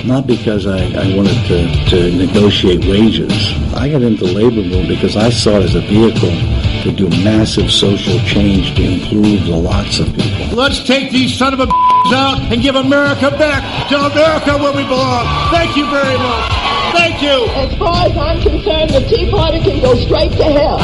not because I wanted to negotiate wages. I got into the labor movement because I saw it as a vehicle to do massive social change to improve the lots of people. Let's take these son of a out and give America back to America where we belong. Thank you very much. Thank you. As far as I'm concerned, the Tea Party can go straight to hell.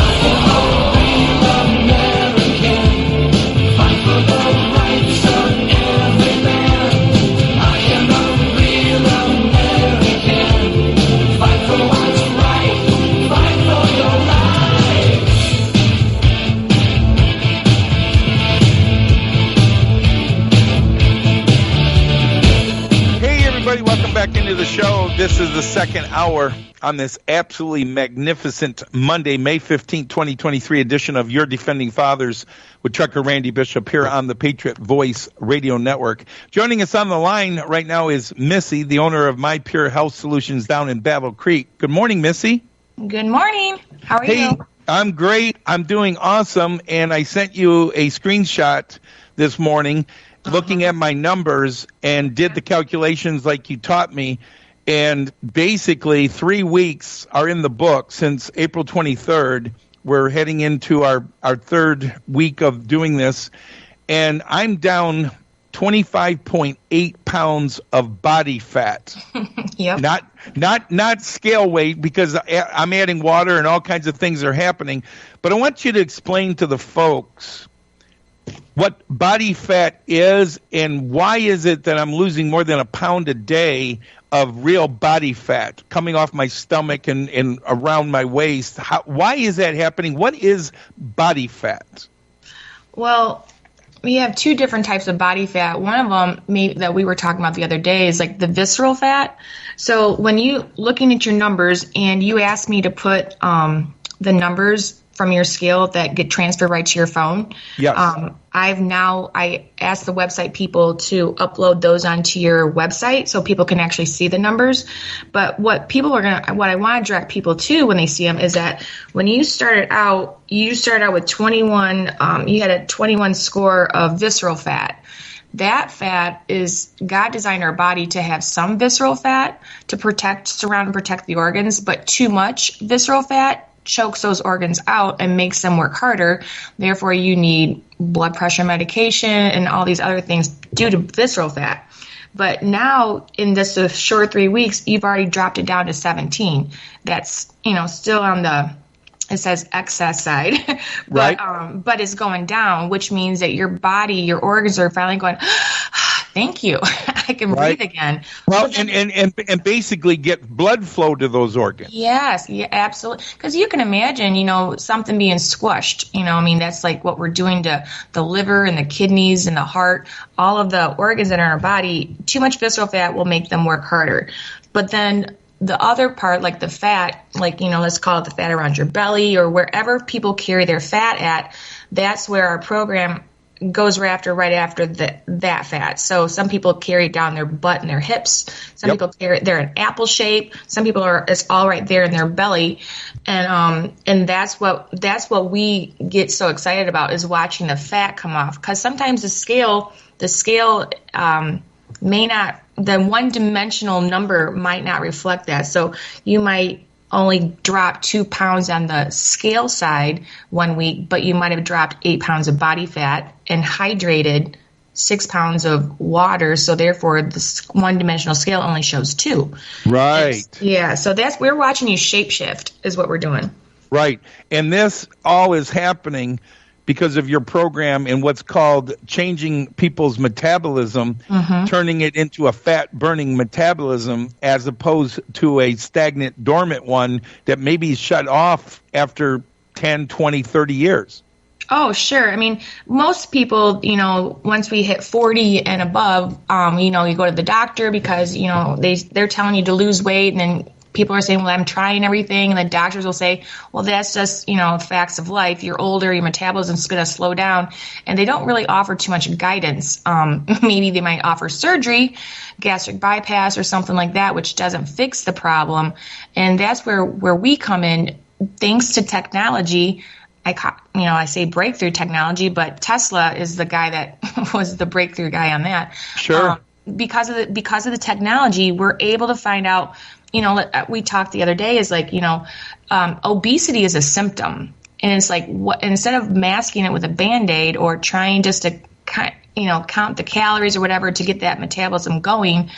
Welcome back into the show. This is the second hour on this absolutely magnificent Monday, May 15th, 2023 edition of Your Defending Fathers with Trucker Randy Bishop here on the Patriot Voice Radio Network. Joining us on the line right now is Missy, the owner of My Pure Health Solutions down in Battle Creek. Good morning, Missy. Good morning. How are you? I'm great. I'm doing awesome. And I sent you a screenshot this morning looking at my numbers and did the calculations like you taught me. And basically 3 weeks are in the book since April 23rd. We're heading into our third week of doing this. And I'm down 25.8 pounds of body fat. Yep. Not scale weight, because I'm adding water and all kinds of things are happening. But I want you to explain to the folks what body fat is and why is it that I'm losing more than a pound a day of real body fat coming off my stomach and around my waist. Why is that happening? What is body fat? Well, we have two different types of body fat. One of them that we were talking about the other day is like the visceral fat. So when you looking at your numbers and you asked me to put the numbers from your scale that get transferred right to your phone. Yes. I asked the website people to upload those onto your website so people can actually see the numbers. But what I want to direct people to when they see them is that when you started out with 21, you had a 21 score of visceral fat. That fat is, God designed our body to have some visceral fat to surround and protect the organs, but too much visceral fat chokes those organs out and makes them work harder. Therefore, you need blood pressure medication and all these other things due to visceral fat. But now, in this short 3 weeks, you've already dropped it down to 17. That's, still on it says excess side, but, right. But it's going down, which means that your body, your organs are finally going, thank you, I can breathe again. Well, and basically get blood flow to those organs. Yes, yeah, absolutely. Because you can imagine, something being squished. That's like what we're doing to the liver and the kidneys and the heart, all of the organs that are in our body. Too much visceral fat will make them work harder. But then the other part, like the fat, let's call it the fat around your belly or wherever people carry their fat at, that's where our program goes right after that fat. So some people carry it down their butt and their hips. Some people carry it, they're an apple shape. Some people it's all right there in their belly. And that's what we get so excited about, is watching the fat come off. Because sometimes the scale may not, the one-dimensional number might not reflect that. So you might only drop 2 pounds on the scale side 1 week, but you might have dropped 8 pounds of body fat and hydrated 6 pounds of water. So therefore, this one-dimensional scale only shows 2. Right. So we're watching you shapeshift is what we're doing. Right. And this all is happening because of your program and what's called changing people's metabolism, turning it into a fat-burning metabolism as opposed to a stagnant, dormant one that maybe is shut off after 10, 20, 30 years. Oh, sure. Most people, once we hit 40 and above, you go to the doctor because, they're telling you to lose weight, and then people are saying, well, I'm trying everything. And the doctors will say, well, that's just, facts of life. You're older, your metabolism's going to slow down. And they don't really offer too much guidance. Maybe they might offer surgery, gastric bypass or something like that, which doesn't fix the problem. And that's where we come in. Thanks to technology, I say breakthrough technology, but Tesla is the guy that was the breakthrough guy on that. Sure. because of the technology, we're able to find out. We talked the other day is like, obesity is a symptom, and it's like instead of masking it with a Band-Aid or trying just to count the calories or whatever to get that metabolism going,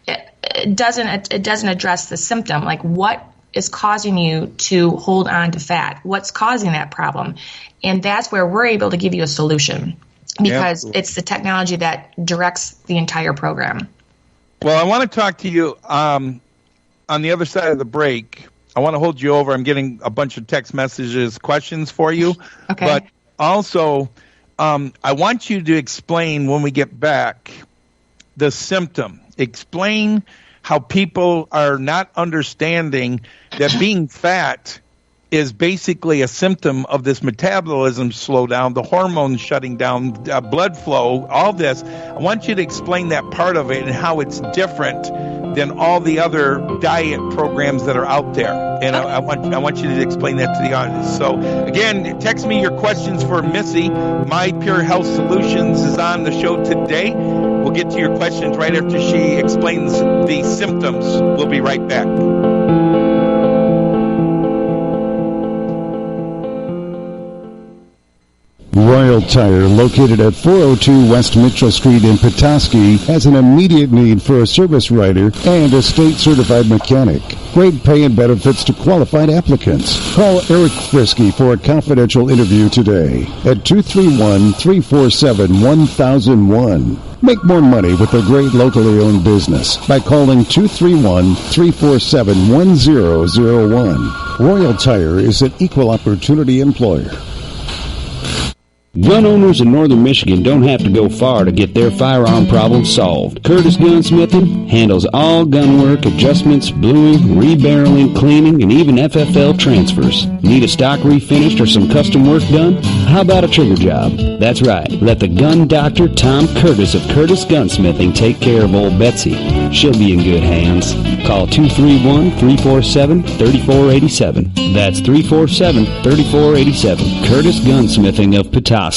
it doesn't address the symptom. Like, what is causing you to hold on to fat? What's causing that problem? And that's where we're able to give you a solution, because it's the technology that directs the entire program. Well, I want to talk to you on the other side of the break. I want to hold you over. I'm getting a bunch of text messages, questions for you. Okay. But also, I want you to explain when we get back the symptom. Explain how people are not understanding that being fat is basically a symptom of this metabolism slowdown, the hormones shutting down, blood flow, all this. I want you to explain that part of it and how it's different than all the other diet programs that are out there. And I want you to explain that to the audience. So, again, text me your questions for Missy. My Pure Health Solutions is on the show today. We'll get to your questions right after she explains the symptoms. We'll be right back. Royal Tire, located at 402 West Mitchell Street in Petoskey, has an immediate need for a service writer and a state-certified mechanic. Great pay and benefits to qualified applicants. Call Eric Frisky for a confidential interview today at 231-347-1001. Make more money with a great locally owned business by calling 231-347-1001. Royal Tire is an equal opportunity employer. Gun owners in northern Michigan don't have to go far to get their firearm problems solved. Curtis Gunsmithing handles all gun work, adjustments, bluing, rebarreling, cleaning, and even FFL transfers. Need a stock refinished or some custom work done? How about a trigger job? That's right. Let the gun doctor, Tom Curtis of Curtis Gunsmithing, take care of old Betsy. She'll be in good hands. Call 231-347-3487. That's 347-3487. Curtis Gunsmithing of Petoskey.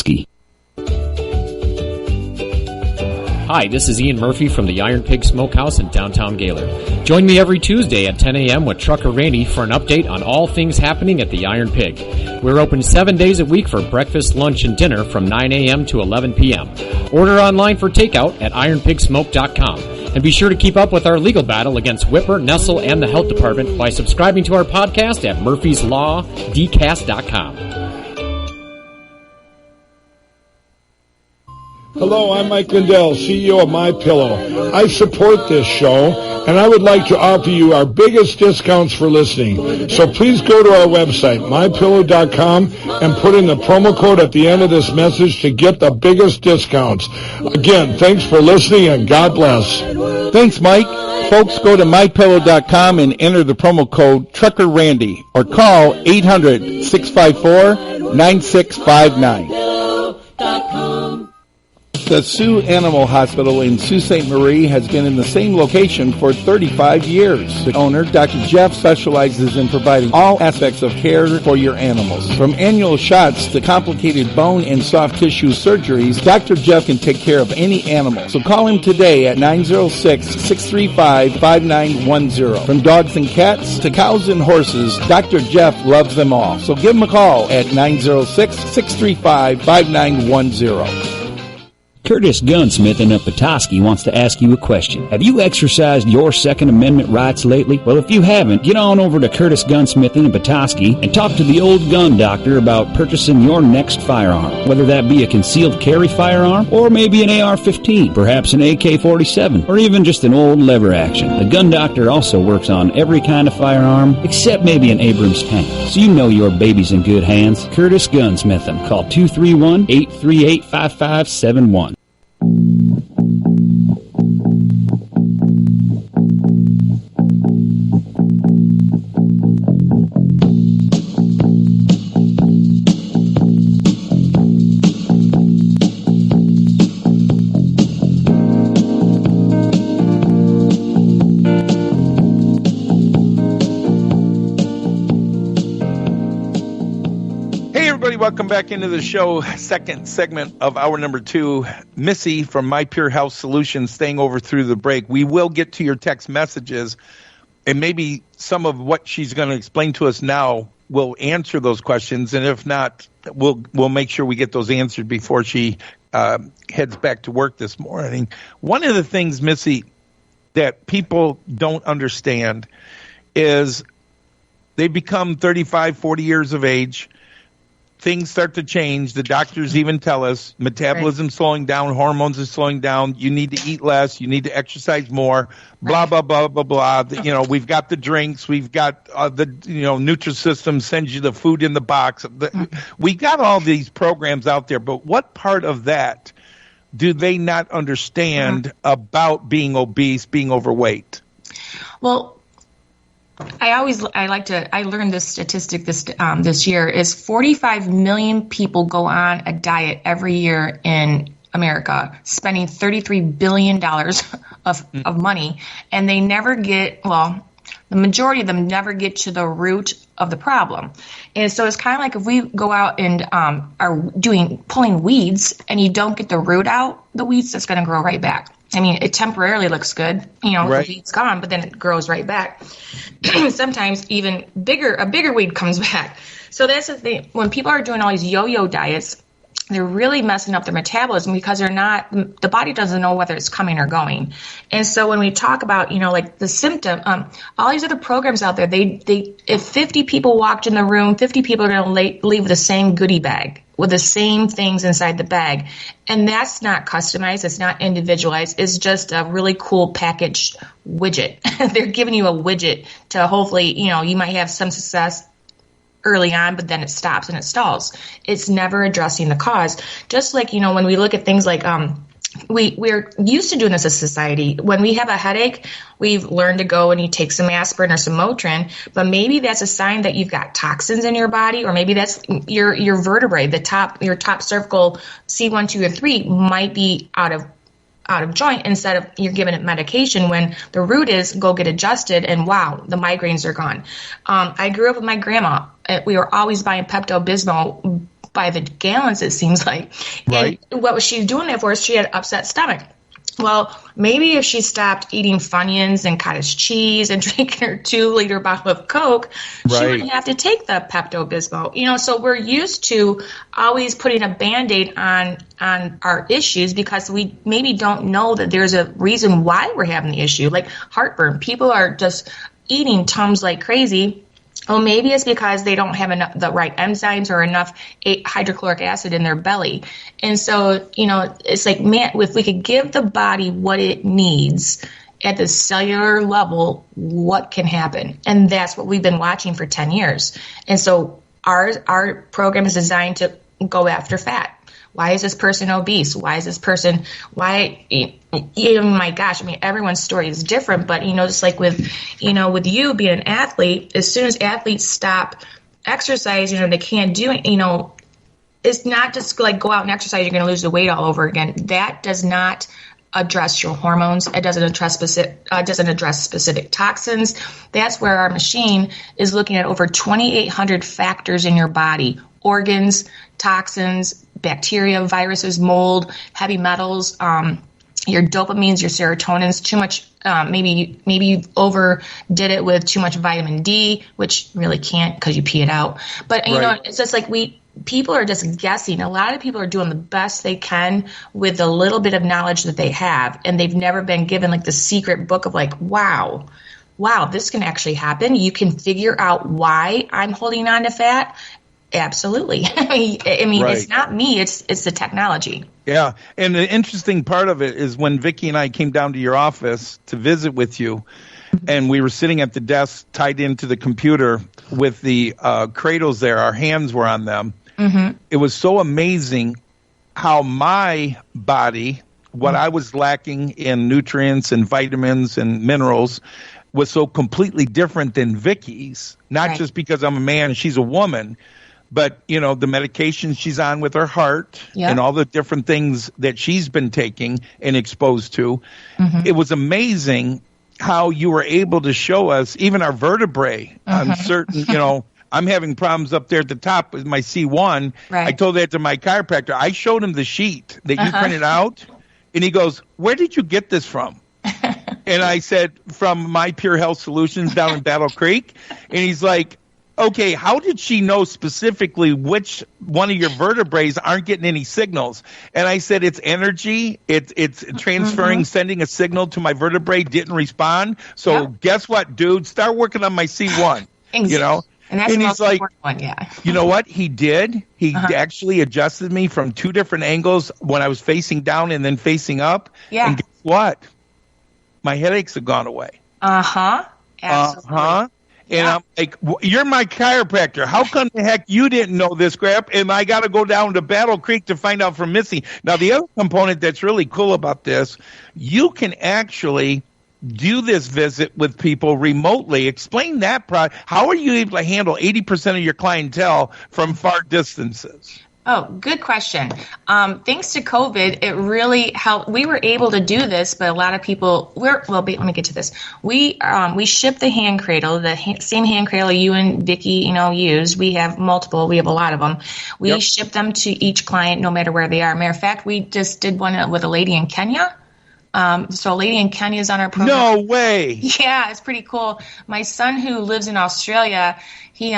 Hi, this is Ian Murphy from the Iron Pig Smokehouse in downtown Gaylord. Join me every Tuesday at 10 a.m. with Trucker Randy for an update on all things happening at the Iron Pig. We're open 7 days a week for breakfast, lunch, and dinner from 9 a.m. to 11 p.m. Order online for takeout at ironpigsmoke.com. And be sure to keep up with our legal battle against Whipper, Nestle, and the Health Department by subscribing to our podcast at murphyslawdcast.com. Hello, I'm Mike Lindell, CEO of MyPillow. I support this show, and I would like to offer you our biggest discounts for listening. So please go to our website, MyPillow.com, and put in the promo code at the end of this message to get the biggest discounts. Again, thanks for listening, and God bless. Thanks, Mike. Folks, go to MyPillow.com and enter the promo code Trucker Randy or call 800-654-9659. The Sioux Animal Hospital in Sault Ste. Marie has been in the same location for 35 years. The owner, Dr. Jeff, specializes in providing all aspects of care for your animals. From annual shots to complicated bone and soft tissue surgeries, Dr. Jeff can take care of any animal. So call him today at 906-635-5910. From dogs and cats to cows and horses, Dr. Jeff loves them all. So give him a call at 906-635-5910. Curtis Gunsmithing of Petoskey wants to ask you a question. Have you exercised your Second Amendment rights lately? Well, if you haven't, get on over to Curtis Gunsmithing of Petoskey and talk to the old gun doctor about purchasing your next firearm. Whether that be a concealed carry firearm or maybe an AR-15, perhaps an AK-47, or even just an old lever action. The gun doctor also works on every kind of firearm except maybe an Abrams tank. So you know your baby's in good hands. Curtis Gunsmithing. Call 231-838-5571. welcome back into the show. Second segment of hour number 2. Missy from My Pure Health Solutions staying over through the break. We will get to your text messages, and maybe some of what she's going to explain to us now will answer those questions. And if not, we'll make sure we get those answered before she heads back to work this morning. One of the things, Missy, that people don't understand is they become 35, 40 years of age. Things start to change. The doctors even tell us metabolism's slowing down, hormones are slowing down. You need to eat less. You need to exercise more. Blah blah blah blah blah. We've got the drinks. We've got the Nutrisystem sends you the food in the box. We got all these programs out there, but what part of that do they not understand about being obese, being overweight? Well, I learned this statistic this year is 45 million people go on a diet every year in America, spending $33 billion of money, and they never get, the majority of them never get to the root of the problem. And so it's kind of like if we go out and are pulling weeds and you don't get the root out, the weeds that's going to grow right back. I mean, it temporarily looks good, the weed's gone, but then it grows right back. Sometimes even a bigger weed comes back. So that's the thing. When people are doing all these yo-yo diets, they're really messing up their metabolism because the body doesn't know whether it's coming or going. And so when we talk about, like the symptom, all these other programs out there, if 50 people walked in the room, 50 people are going to leave with the same goodie bag, with the same things inside the bag. And that's not customized. It's not individualized. It's just a really cool packaged widget. They're giving you a widget to hopefully, you might have some success early on, but then it stops and it stalls. It's never addressing the cause. Just like, when we look at things like, we're used to doing this as a society. When we have a headache, we've learned to go and you take some aspirin or some Motrin, but maybe that's a sign that you've got toxins in your body, or maybe that's your vertebrae, your top cervical C1, 2, or 3 might be out of joint instead of you're giving it medication when the root is go get adjusted and wow, the migraines are gone. I grew up with my grandma. We were always buying Pepto-Bismol by the gallons, it seems like. Right. And what was she doing that for? She had upset stomach. Well, maybe if she stopped eating Funyuns and cottage cheese and drinking her 2-liter bottle of Coke, she wouldn't have to take the Pepto-Bismol. So we're used to always putting a Band-Aid on our issues because we maybe don't know that there's a reason why we're having the issue, like heartburn. People are just eating Tums like crazy. Well, maybe it's because they don't have the right enzymes or enough hydrochloric acid in their belly. And so, it's like, man, if we could give the body what it needs at the cellular level, what can happen? And that's what we've been watching for 10 years. And so our program is designed to go after fat. Why is this person obese? My gosh, everyone's story is different, but, just like with you being an athlete, as soon as athletes stop exercising, they can't do it, it's not just like go out and exercise, you're going to lose the weight all over again. That does not address your hormones. It doesn't address specific toxins. That's where our machine is looking at over 2,800 factors in your body, organs, toxins, bacteria, viruses, mold, heavy metals, your dopamines, your serotonins, too much, maybe you overdid it with too much vitamin D, which really can't because you pee it out. But, it's just like people are just guessing. A lot of people are doing the best they can with the little bit of knowledge that they have, and they've never been given like the secret book of like, wow, this can actually happen. You can figure out why I'm holding on to fat. Absolutely. It's not me. It's the technology. Yeah. And the interesting part of it is when Vicki and I came down to your office to visit with you, and we were sitting at the desk tied into the computer with the cradles there. Our hands were on them. Mm-hmm. It was so amazing how my body, what I was lacking in nutrients and vitamins and minerals, was so completely different than Vicki's. Not just because I'm a man and she's a woman, but, the medication she's on with her heart and all the different things that she's been taking and exposed to. Mm-hmm. It was amazing how you were able to show us even our vertebrae on certain, I'm having problems up there at the top with my C1. Right. I told that to my chiropractor. I showed him the sheet that you printed out, and he goes, "Where did you get this from?" And I said, "From My Pure Health Solutions down in Battle Creek." And he's like, "Okay, how did she know specifically which one of your vertebrae aren't getting any signals?" And I said, "It's energy. It's transferring, sending a signal to my vertebrae, didn't respond. So guess what, dude? Start working on my C1." You know? And that's the he's most like, important one, yeah. You know what? He did. He actually adjusted me from 2 different angles when I was facing down and then facing up. Yeah. And guess what? My headaches have gone away. Absolutely. And I'm like, "You're my chiropractor. How come the heck you didn't know this crap?" And I got to go down to Battle Creek to find out from Missy. Now, the other component that's really cool about this, you can actually do this visit with people remotely. Explain that. How are you able to handle 80% of your clientele from far distances? Oh, good question. Thanks to COVID, it really helped. We were able to do this, but a lot of people let me get to this. We ship the hand cradle, the same hand cradle you and Vicki, used. We have multiple. We have a lot of them. We ship them to each client, no matter where they are. Matter of fact, we just did one with a lady in Kenya. So a lady in Kenya is on our program. No way. Yeah, it's pretty cool. My son, who lives in Australia, he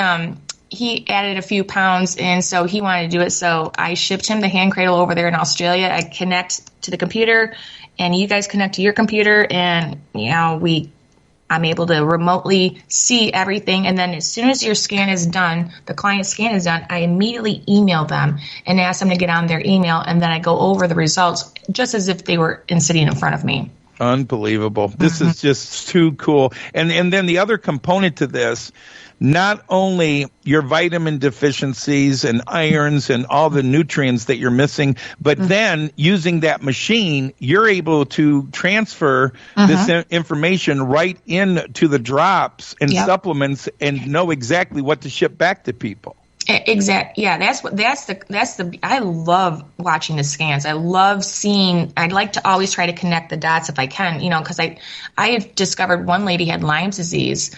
added a few pounds, and so he wanted to do it. So I shipped him the hand cradle over there in Australia. I connect to the computer, and you guys connect to your computer, and I'm able to remotely see everything. And then as soon as your scan is done, the client scan is done, I immediately email them and ask them to get on their email, and then I go over the results just as if they were sitting in front of me. Unbelievable. This is just too cool. And then the other component to this, not only your vitamin deficiencies and irons and all the nutrients that you're missing, but then using that machine, you're able to transfer this information right into the drops and supplements and know exactly what to ship back to people. Exactly. Yeah, that's the I love watching the scans. I love seeing. I'd like to always try to connect the dots if I can, because I had discovered one lady had Lyme's disease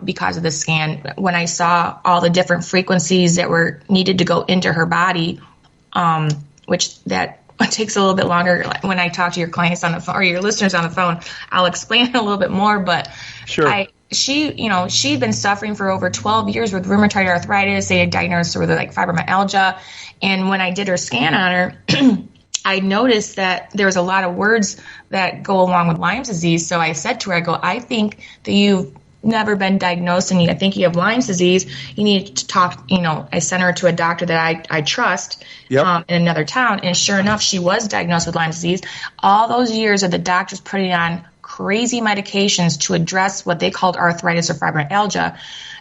because of the scan. When I saw all the different frequencies that were needed to go into her body, which that takes a little bit longer. When I talk to your clients on the phone or your listeners on the phone, I'll explain it a little bit more. But sure. She'd been suffering for over 12 years with rheumatoid arthritis. They had diagnosed her with fibromyalgia. And when I did her scan on her, I noticed that there was a lot of words that go along with Lyme's disease. So I said to her, I think that you've never been diagnosed and I think you have Lyme's disease. You need to talk, I sent her to a doctor that I trust in another town. And sure enough, she was diagnosed with Lyme's disease. All those years of the doctors putting on crazy medications to address what they called arthritis or fibromyalgia,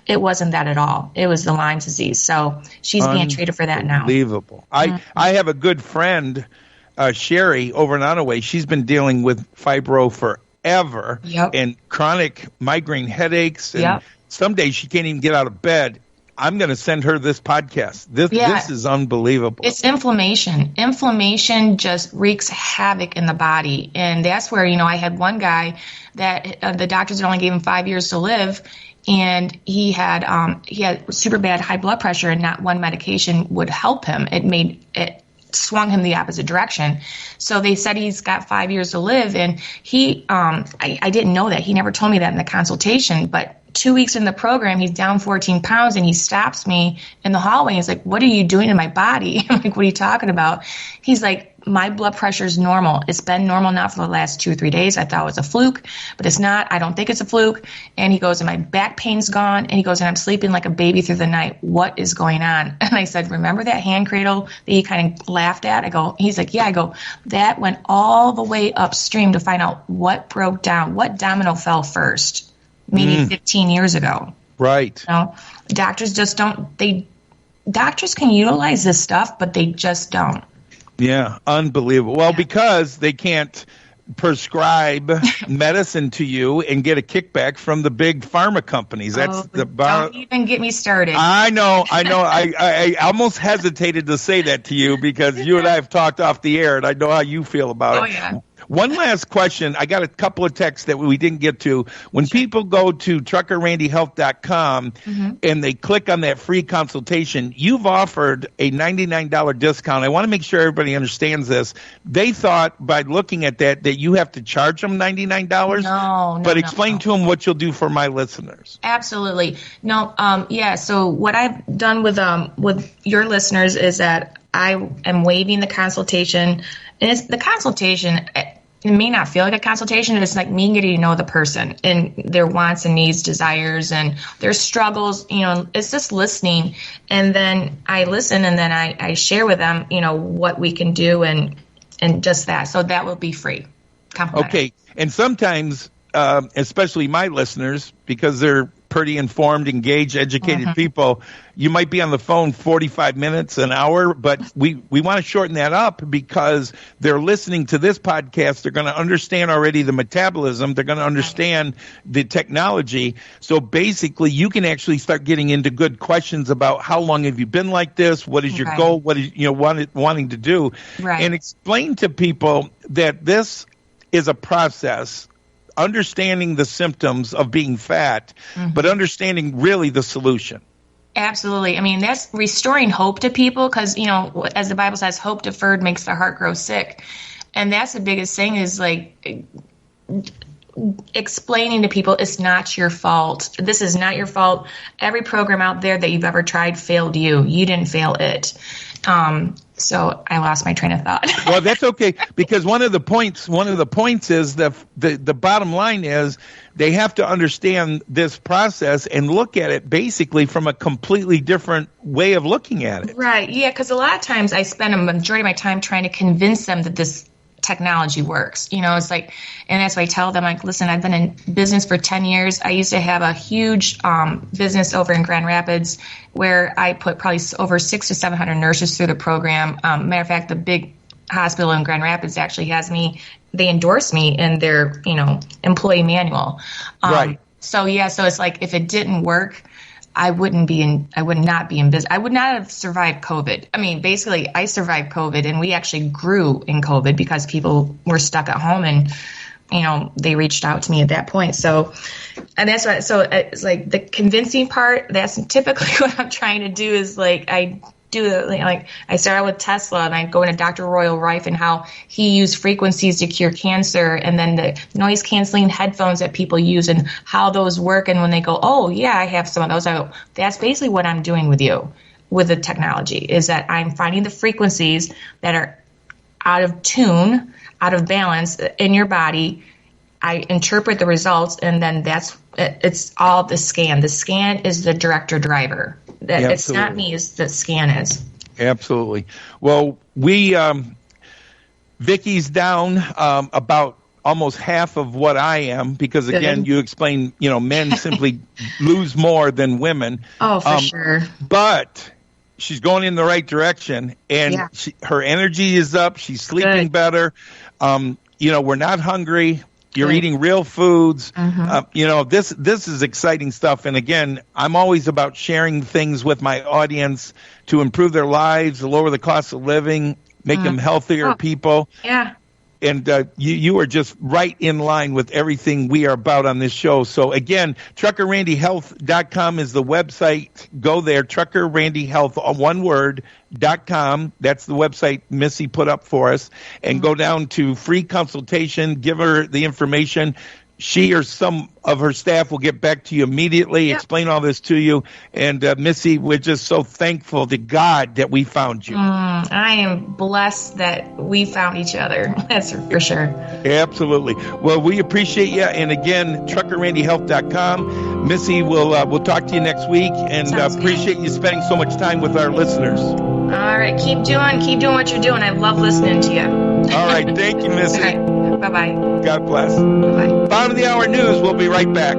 it wasn't that at all. It was the Lyme's disease. So she's being treated for that now. Unbelievable. I have a good friend, Sherry, over in Onaway. She's been dealing with fibro forever and chronic migraine headaches. And some days she can't even get out of bed. I'm going to send her this podcast. This is unbelievable. It's inflammation. Inflammation just wreaks havoc in the body. And that's where, I had one guy that the doctors only gave him 5 years to live. And he had super bad high blood pressure, and not one medication would help him. It swung him the opposite direction. So they said he's got 5 years to live. And I didn't know that. He never told me that in the consultation, but 2 weeks in the program, he's down 14 pounds, and he stops me in the hallway. He's like, "What are you doing to my body?" I'm like, "What are you talking about?" He's like, "My blood pressure is normal. It's been normal now for the last 2 or 3 days. I thought it was a fluke, but it's not. I don't think it's a fluke." And he goes, "And my back pain's gone." And he goes, "And I'm sleeping like a baby through the night. What is going on?" And I said, "Remember that hand cradle that you kind of laughed at?" He's like, "Yeah." I go, "That went all the way upstream to find out what broke down, what domino fell first. Maybe 15 years ago." Right. Doctors just don't. Doctors can utilize this stuff, but they just don't. Yeah, unbelievable. Well, because they can't prescribe medicine to you and get a kickback from the big pharma companies. That's don't even get me started. I know. I almost hesitated to say that to you because you and I have talked off the air, and I know how you feel about it. Yeah. One last question. I got a couple of texts that we didn't get to. When people go to truckerrandyhealth.com and they click on that free consultation, you've offered a $99 discount. I want to make sure everybody understands this. They thought by looking at that you have to charge them $99. No. But explain to them what you'll do for my listeners. Absolutely. No. So what I've done with your listeners is that I am waiving the consultation, and it's the consultation. It may not feel like a consultation. It's like me getting to know the person and their wants and needs, desires, and their struggles. It's just listening. And then I listen, and then I share with them, what we can do and just that. So that will be free. Okay. And sometimes, especially my listeners, because they're pretty informed, engaged, educated people, you might be on the phone 45 minutes, an hour, but we want to shorten that up because they're listening to this podcast. They're going to understand already the metabolism. They're going to understand the technology. So basically, you can actually start getting into good questions about how long have you been like this? What is your goal? What is wanting to do? Right. And explain to people that this is a process. Understanding the symptoms of being fat, but understanding really the solution. Absolutely. I mean, that's restoring hope to people because, as the Bible says, hope deferred makes the heart grow sick. And that's the biggest thing is like explaining to people it's not your fault. This is not your fault. Every program out there that you've ever tried failed you. You didn't fail it. So I lost my train of thought. Well, that's okay because one of the points is the bottom line is they have to understand this process and look at it basically from a completely different way of looking at it. Right. Yeah. Because a lot of times I spend a majority of my time trying to convince them that this technology works. It's like, and that's why I tell them, like, listen, I've been in business for 10 years. I used to have a huge business over in Grand Rapids where I put probably over 600 to 700 nurses through the program. Matter of fact, the big hospital in Grand Rapids actually has me, they endorse me in their, employee manual. Right. So it's like, if it didn't work, I would not be in business. I would not have survived COVID. I mean, basically, I survived COVID, and we actually grew in COVID because people were stuck at home, and they reached out to me at that point. So, and that's what. So it's like the convincing part. That's typically what I'm trying to do. Is like I started with Tesla, and I go into Dr. Royal Rife and how he used frequencies to cure cancer, and then the noise canceling headphones that people use and how those work. And when they go, oh yeah, I have some of those, I go, that's basically what I'm doing with you, with the technology, is that I'm finding the frequencies that are out of tune, out of balance in your body. I interpret the results, and then it's all the scan. The scan is the director driver. That it's not me, it's the scan is. Absolutely. Well, Vicky's down about almost half of what I am because, again, you explained, men simply lose more than women. Oh, for sure. But she's going in the right direction, and her energy is up. She's sleeping better. We're not hungry. You're eating real foods. This is exciting stuff. And again, I'm always about sharing things with my audience to improve their lives, lower the cost of living, make them healthier people. Yeah. And you are just right in line with everything we are about on this show. So, again, truckerrandyhealth.com is the website. Go there, truckerrandyhealth, one word, .com. That's the website Missy put up for us. And go down to free consultation, give her the information. She or some of her staff will get back to you immediately, explain all this to you. And, Missy, we're just so thankful to God that we found you. I am blessed that we found each other. That's for sure. Absolutely. Well, we appreciate you. And, again, truckerrandyhealth.com. Missy, we'll talk to you next week. And appreciate you spending so much time with our listeners. All right. Keep doing what you're doing. I love listening to you. All right. Thank you, Missy. All right. Bye-bye. God bless. Bye-bye. Bottom of the hour news. We'll be right back.